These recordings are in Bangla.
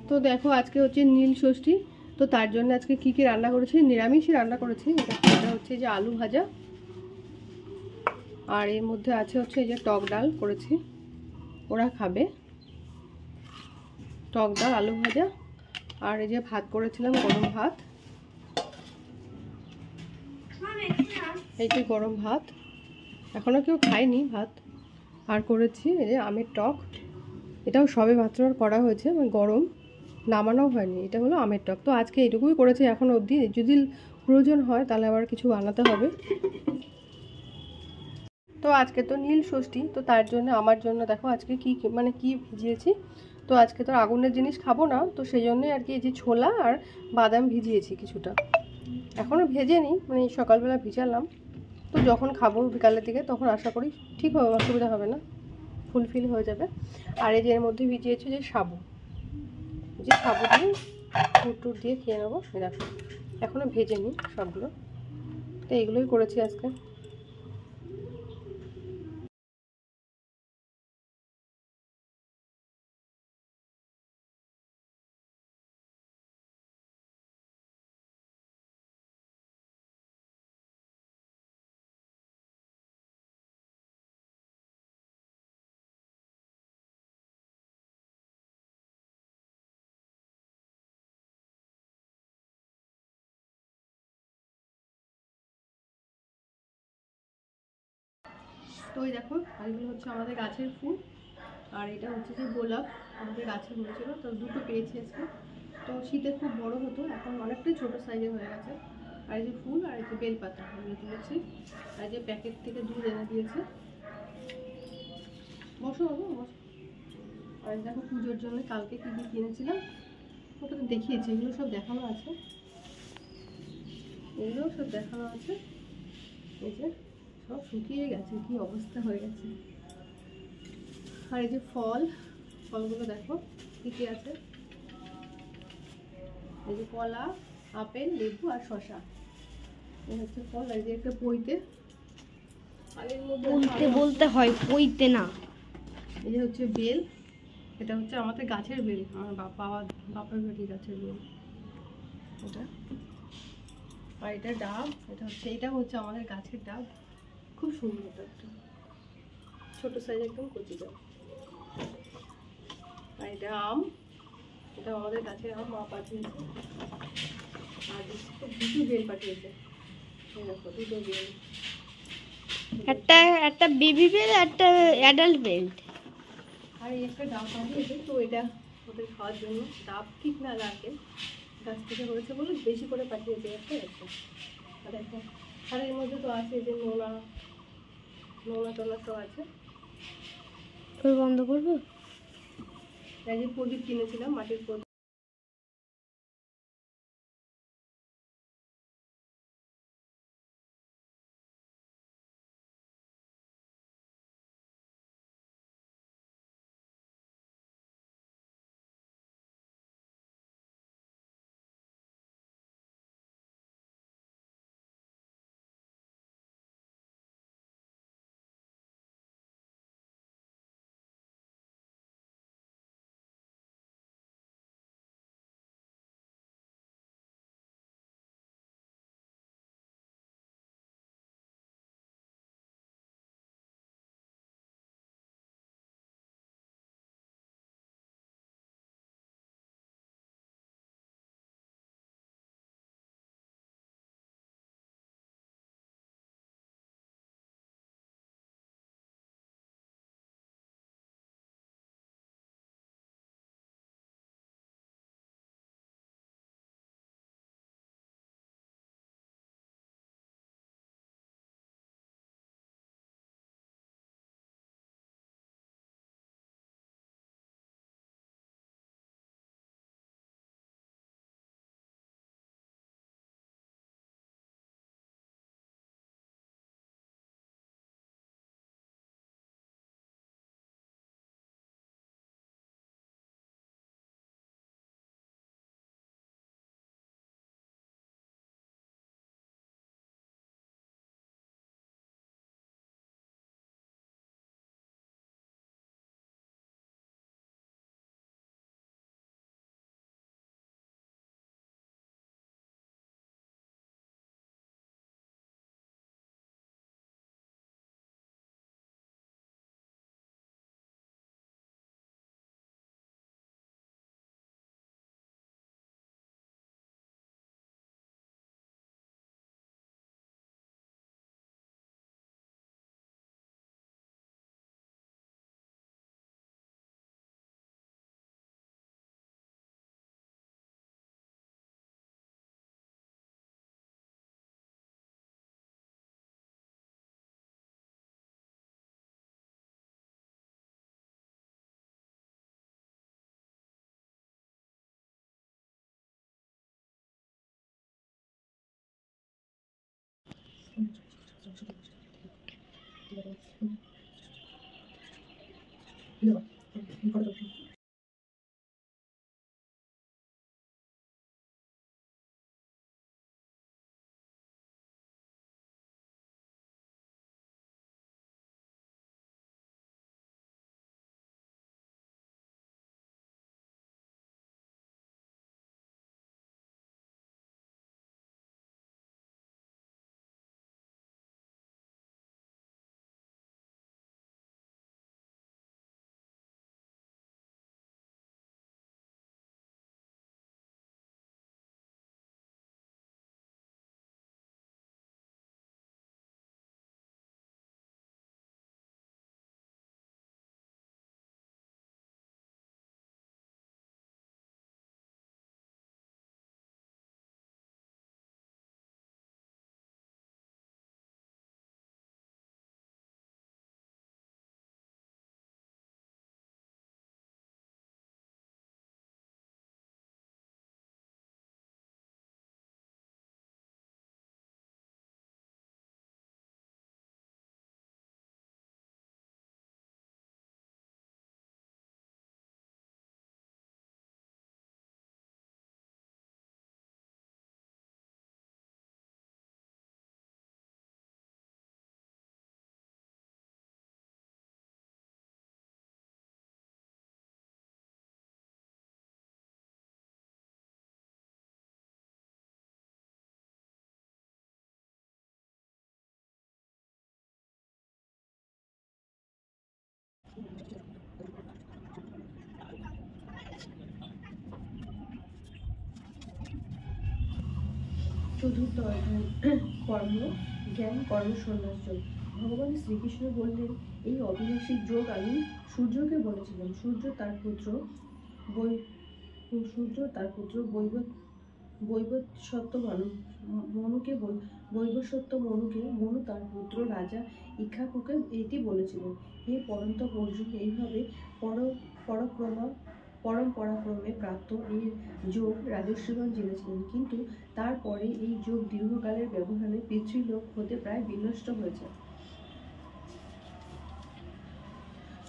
তো দেখো আজকে হচ্ছে নীল ষষ্ঠী, তো তার জন্য আজকে কি কি রান্না করেছি, নিরামিষই রান্না করেছি। এটা হচ্ছে যে আলু ভাজা, আর এর মধ্যে আছে হচ্ছে এই যে টক ডাল করেছি, ওরা খাবে টক ডাল আলু ভাজা। আর এই যে ভাত করেছিলাম, গরম ভাত, এই যে গরম ভাত, এখনও কেউ খায়নি ভাত। আর করেছি এই যে আমের টক, এটাও সবে মাত্র করা হয়েছে, মানে গরম, নামানো হয়নি। এটা হলো আমের টক। তো আজকে এইটুকুই করেছি এখন অবধি, যদি প্রয়োজন হয় তাহলে আবার কিছু বানাতে হবে। তো আজকে তো নীল ষষ্ঠী, তো তার জন্য আমার জন্য দেখো আজকে কি মানে কি ভিজিয়েছি। তো আজকে তো আগুনের জিনিস খাবো না, তো সেই জন্যই আর কি এই যে ছোলা আর বাদাম ভিজিয়েছি কিছুটা, এখনও ভেজে নিই, মানে সকালবেলা ভিজালাম। তো যখন খাবো বিকালের দিকে তখন আশা করি ঠিক হবে, অসুবিধা হবে না, ফুলফিল হয়ে যাবে। আর এই যে এর মধ্যে ভিজিয়েছি যে সাবু, যে সাবু দিয়ে ফুট টুট দিয়ে খেয়ে নেবো। দেখো এখনও ভেজে নিই সবগুলো, তো এইগুলোই করেছি আজকে। তো ওই দেখো এগুলো হচ্ছে আমাদের গাছের ফুল, আর এটা হচ্ছে যে গোলাপ, আমাদের গাছে হয়েছিল, তো দুটো পেয়েছি আজকে। তো শীতে খুব বড় হতো, এখন অনেকটাই ছোটো সাইজের হয়ে গেছে। আর এই যে ফুল আর এই যে বেলপাতা এগুলো তুলেছি, আর যে প্যাকেট থেকে দুধ এনে দিয়েছে। বসো বাবু বসো। আর দেখো পুজোর জন্য কালকে কী কী কিনেছিলাম ওটা তো দেখিয়েছি, এগুলো সব দেখানো আছে, এগুলোও সব দেখানো আছে। এই যে সব শুকিয়ে গেছে, কি অবস্থা হয়ে গেছে। আর এই যে ফলগুলো দেখো কী কী আছে, এই যে কলা, আপেল, লেবু আর শসা, এই হচ্ছে ফল। আর যে একটা পইতে, আর এর মধ্যে বলতে হয় পইতে না, এই যে হচ্ছে বেল, এটা হচ্ছে আমাদের গাছের বেল, আমার বাপের বাড়ি গাছের বেল এটা। আর এটা ডাব, এটা হচ্ছে আমাদের গাছের ডাব, খুব সুন্দর ডাবটা, ছোটো সাইজ একদম কচি ডাব। আর এটা আম, এটা আমাদের গাছের আম, মা পাঠিয়েছে। আর দুটো বেল পাঠিয়েছে, দেখো দুটো বেল, একটা বেবি বেল, একটা অ্যাডাল্ট বেল। আর এই একটা ডাব পাঠিয়েছে, তো এটা ওদের খাওয়ার জন্য। ডাব ঠিক না লাগে, গাছ থেকে হয়েছে বলে বেশি করে পাঠিয়েছে একটা একটা। আর একটা, আর এর মধ্যে তো আছে যে নোনা টোনা সব আছে। বন্ধ করবো, এই যে প্রদীপ কিনেছিলাম, মাটির প্রদীপ। চতুর্থ অধ্যায় কর্ম জ্ঞান কর্ম সন্ন্যাস যোগ। ভগবান শ্রীকৃষ্ণ বললেন, এই অবিনাশী যোগ আমি সূর্যকে বলেছিলাম। সূর্য তার পুত্র বৈবস্বত মনুকে মনু তার পুত্র রাজা ইক্ষ্বাকুকে এটি বলেছিলেন। হে পরন্তপ অর্জুন, এইভাবে পরম পরাক্রমে প্রাপ্ত এই যোগ রাজর্ষিগণ জেনেছিলেন, কিন্তু তারপরে এই যোগ দীর্ঘকালের ব্যবধানে পিতৃলোক হতে প্রায় বিনষ্ট হয়েছে।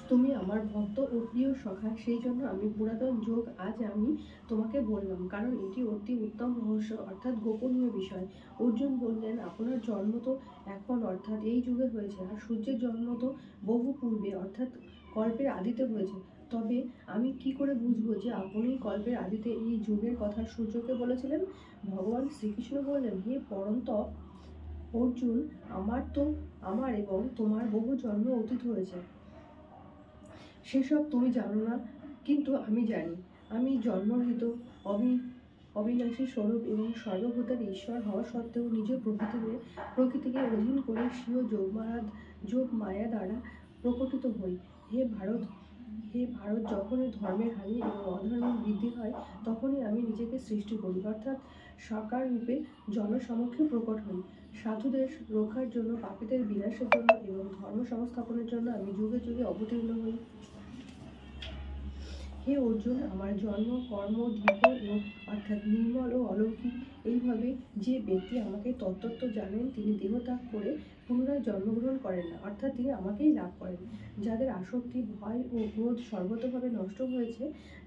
তুমি আমার ভক্ত ও প্রিয় সখা, সেই জন্য আমি পুরাতন যোগ আজ আমি তোমাকে বললাম, কারণ এটি অতি উত্তম রহস্য অর্থাৎ গোপনীয় বিষয়। অর্জুন বললেন, আপনার জন্ম তো এখন অর্থাৎ এই যুগে হয়েছে, আর সূর্যের জন্ম তো বহু পূর্বে অর্থাৎ কল্পের আদিতে হয়েছে। তবে আমি কি করে বুঝবো যে আপনি কল্পের আদিতে এই যুগের কথা সূর্যকে বলেছিলেন? ভগবান শ্রীকৃষ্ণ বললেন, হে পরন্তপ অর্জুন, আমার এবং তোমার বহু জন্ম অতীত হয়েছে, সেসব তুমি জানো না, কিন্তু আমি জানি। আমি জন্মরহিত অবিনাশী স্বরূপ এবং সর্বভূতের ঈশ্বর হওয়া সত্ত্বেও নিজ প্রকৃতিকে অধীন করে স্বীয় যোগ মায়া দ্বারা প্রকটিত হই। হে ভারত, যখনই ধর্মের হানি এবং অধর্মের বৃদ্ধি হয়, তখনই আমি নিজেকে সৃষ্টি করি, অর্থাৎ সাকার রূপে জনসমক্ষে প্রকট হই। সাধুদের রক্ষার জন্য, পাপীদের বিনাশের জন্য এবং ধর্ম সংস্থাপনের জন্য আমি যুগে যুগে অবতীর্ণ হই। হে অর্জুন, আমার জন্ম, কর্ম, দীর্ঘ এবং অর্থাৎ নির্মল ও অলৌকিক। এইভাবে যে ব্যক্তি আমাকে তত্ত্বত জানেন, তিনি দেহত্যাগ করে পুনরায় জন্মগ্রহণ করেন না, অর্থাৎ তিনি আমাকেই লাভ করেন। যাদের আসক্তি, ভয় ও ক্রোধ সর্বতভাবে নষ্ট হয়েছে,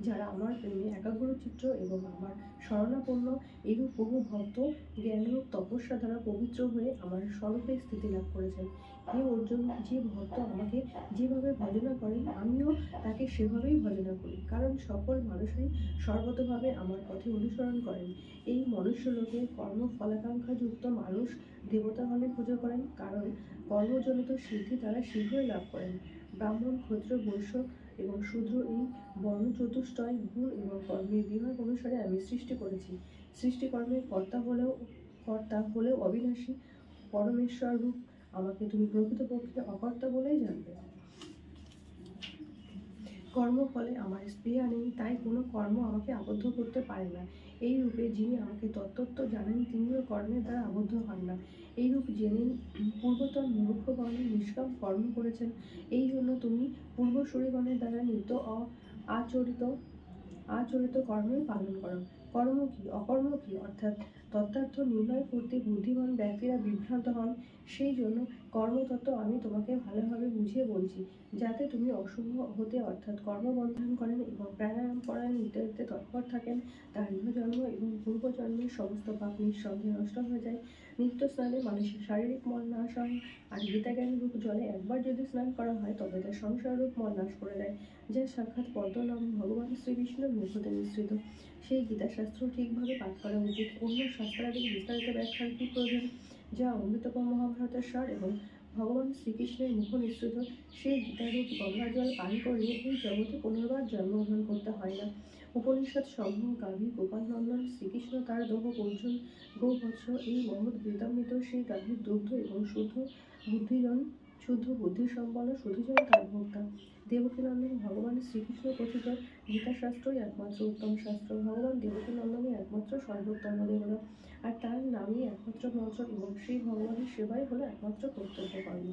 যারা আমার প্রেমে একাগ্রচিত্ত এবং আমার শরণাপন্ন, এরূপ বহু ভক্ত জ্ঞানরূপ তপস্যা দ্বারা পবিত্র হয়ে আমার স্বরূপে স্থিতি লাভ করেছেন। হে অর্জুন, যে ভক্ত আমাকে যেভাবে ভজনা করেন, আমিও তাকে সেভাবেই ভজনা করি, কারণ সকল মানুষই সর্বতভাবে আমার পথে অনুসরণ করেন। এই মনুষ্যলোকে কর্মফলাকাঙ্ক্ষাযুক্ত মানুষ দেবতাগণের পুজো করেন, কারণ কর্মজনিত সিদ্ধি তারা শীঘ্রই লাভ করেন। ব্রাহ্মণ, ক্ষত্রিয়, বৈশ্য এবং শূদ্র এই বর্ণ চতুষ্টয় গুণ এবং কর্মের বিভাগ অনুসারে আমি সৃষ্টি করেছি। সৃষ্টিকর্মের কর্তা হলেও অবিনাশী পরমেশ্বর রূপ আমাকে তুমি প্রকৃতপক্ষে অকর্তা বলেই জানবে। কর্মফলে আমার স্পৃহা নেই, তাই কোনো কর্ম আমাকে আবদ্ধ করতে পারে না। এই রূপে যিনি আমাকে তত্ত্বত জানেন, তিনিও কর্মের দ্বারা আবদ্ধ হন না। এই রূপ জেনে পূর্বতন মূর্খগণ নিষ্কাম কর্ম করেছেন। এই জন্য তুমি পূর্বসূরিগণের দ্বারা নিত্য আচরিত কর্মই পালন করো। কর্ম কি অকর্ম কি অর্থাৎ তত্ত্বার্থ নির্ণয় করতে বুদ্ধিমান ব্যক্তিরা বিভ্রান্ত হন। সেই জন্য কর্মতত্ত্ব আমি তোমাকে ভালোভাবে বুঝিয়ে বলছি, যাতে তুমি অশুভ হতে অর্থাৎ কর্মবন্ধন করেন এবং প্রাণায়াম পরায়ণ ইত্যাদিতে তৎপর থাকেন। তার ইহজন্ম এবং পূর্বজন্মের সমস্ত পাপ নিঃসন্দেহে নষ্ট হয়ে যায়। নিত্য স্নানে মানুষের শারীরিক মল নাশ হয়, আর গীতাজ্ঞান রূপ জলে একবার যদি স্নান করা হয় তবে তার সংসার রূপ মল নাশ করে দেয়, যা সাক্ষাৎ পদ্মনাভ ভগবান শ্রীকৃষ্ণের মুখ হতে মিশ্রিত। সেই গীতাশাস্ত্র ঠিকভাবে পাঠ করা উচিত। অন্য শাস্ত্রাদি বিস্তারিত ব্যাখ্যার কি প্রয়োজন, যা অমৃতকর মহাভারতের সার এবং ভগবান শ্রীকৃষ্ণের মুখ নিঃসৃত। সেই গীতারূপ গঙ্গা জল পান করলে এই জগতে পুনর্বার জন্মগ্রহণ করতে হয় না। উপনিষদ সমূহ গাভী গোপাল নন্দন শ্রীকৃষ্ণ তার দেহ অর্জুন গৌবৎস এই মহৎ গীতামৃত সেই গাভীর দুগ্ধ এবং শুদ্ধ বুদ্ধিসম্পন্ন সুধীজন তার ভোক্তা। দেবকীনন্দন ভগবান শ্রীকৃষ্ণ কথিত গীতাশাস্ত্রই একমাত্র উত্তম শাস্ত্র। ভগবান দেবকীনন্দনই একমাত্র সর্বোত্তম দেবতা, আর তার নামই একমাত্র মন্ত্র এবং সেই ভগবানের সেবাই হলো একমাত্র কর্তব্য কর্ম।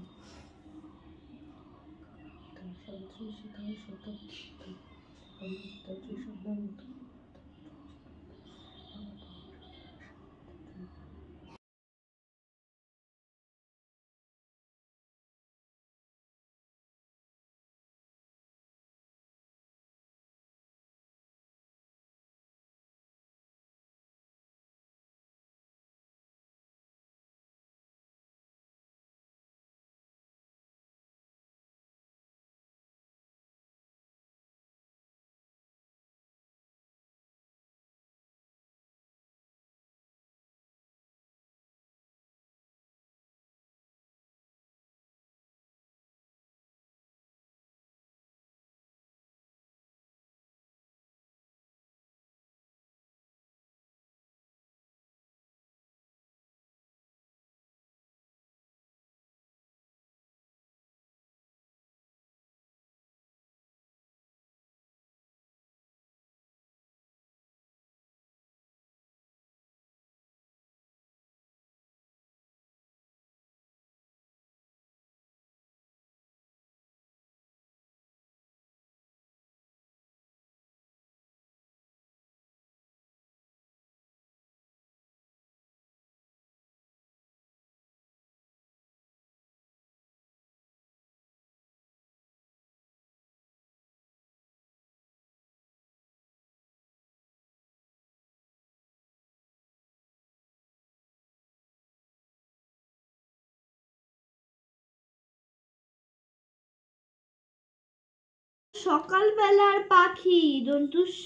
সকালবেলার পাখি দন্তুস্ব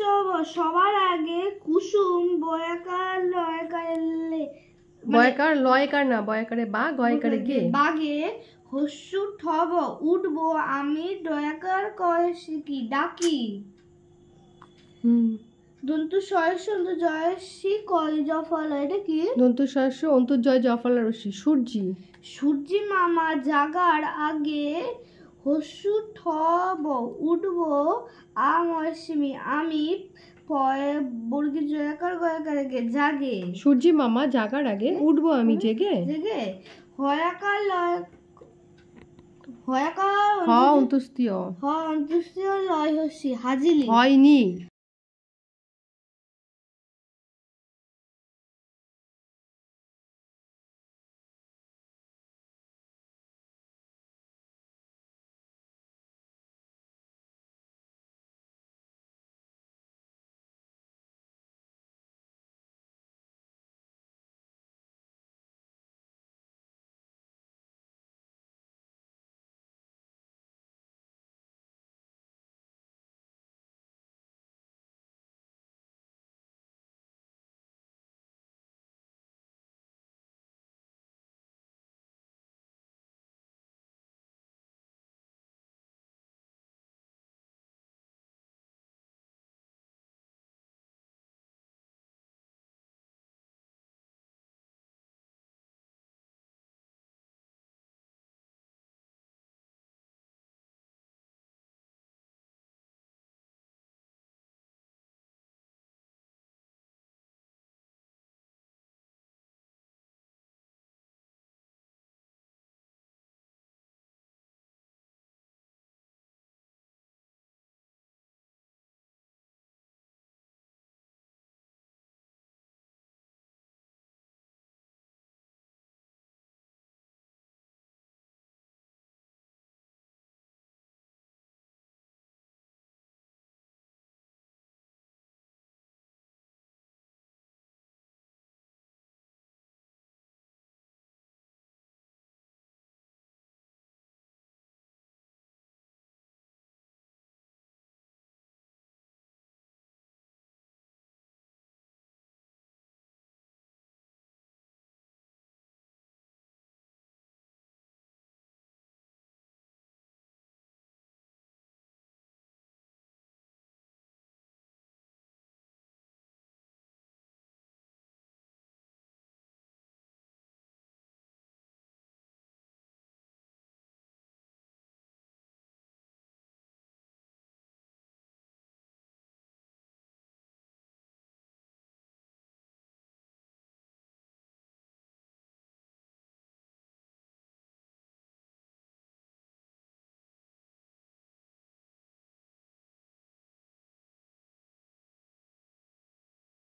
সবার আগে কুসুম বয়াকার লয়কারে বয়কার লয়কার না, বয়কারে বা গয়কারে গে বাগে হস্যু ঠব উঠবো আমি দয়াকার কয়েছি কি ডাকি। দন্তু সহস্য অন্তু জয়সী কয় জফল, এটা কি? দন্তু সহস্র অন্তর্জয় জফলা রশ্মি সূর্যি। সূর্যি মামা জাগার আগে হস্যু ঠব উঠবো আমসিমি আমি বর্গী জয়াকার গয়াকারে গে জাগে। সূর্যি মামা জাগার আগে উঠবো আমি জেগে জেগে হয়াকার লয় হয়াকার হ অন্তুস্তীয় অন্তুস্তীয় লয় হস্যি হাজিলি হয়নি।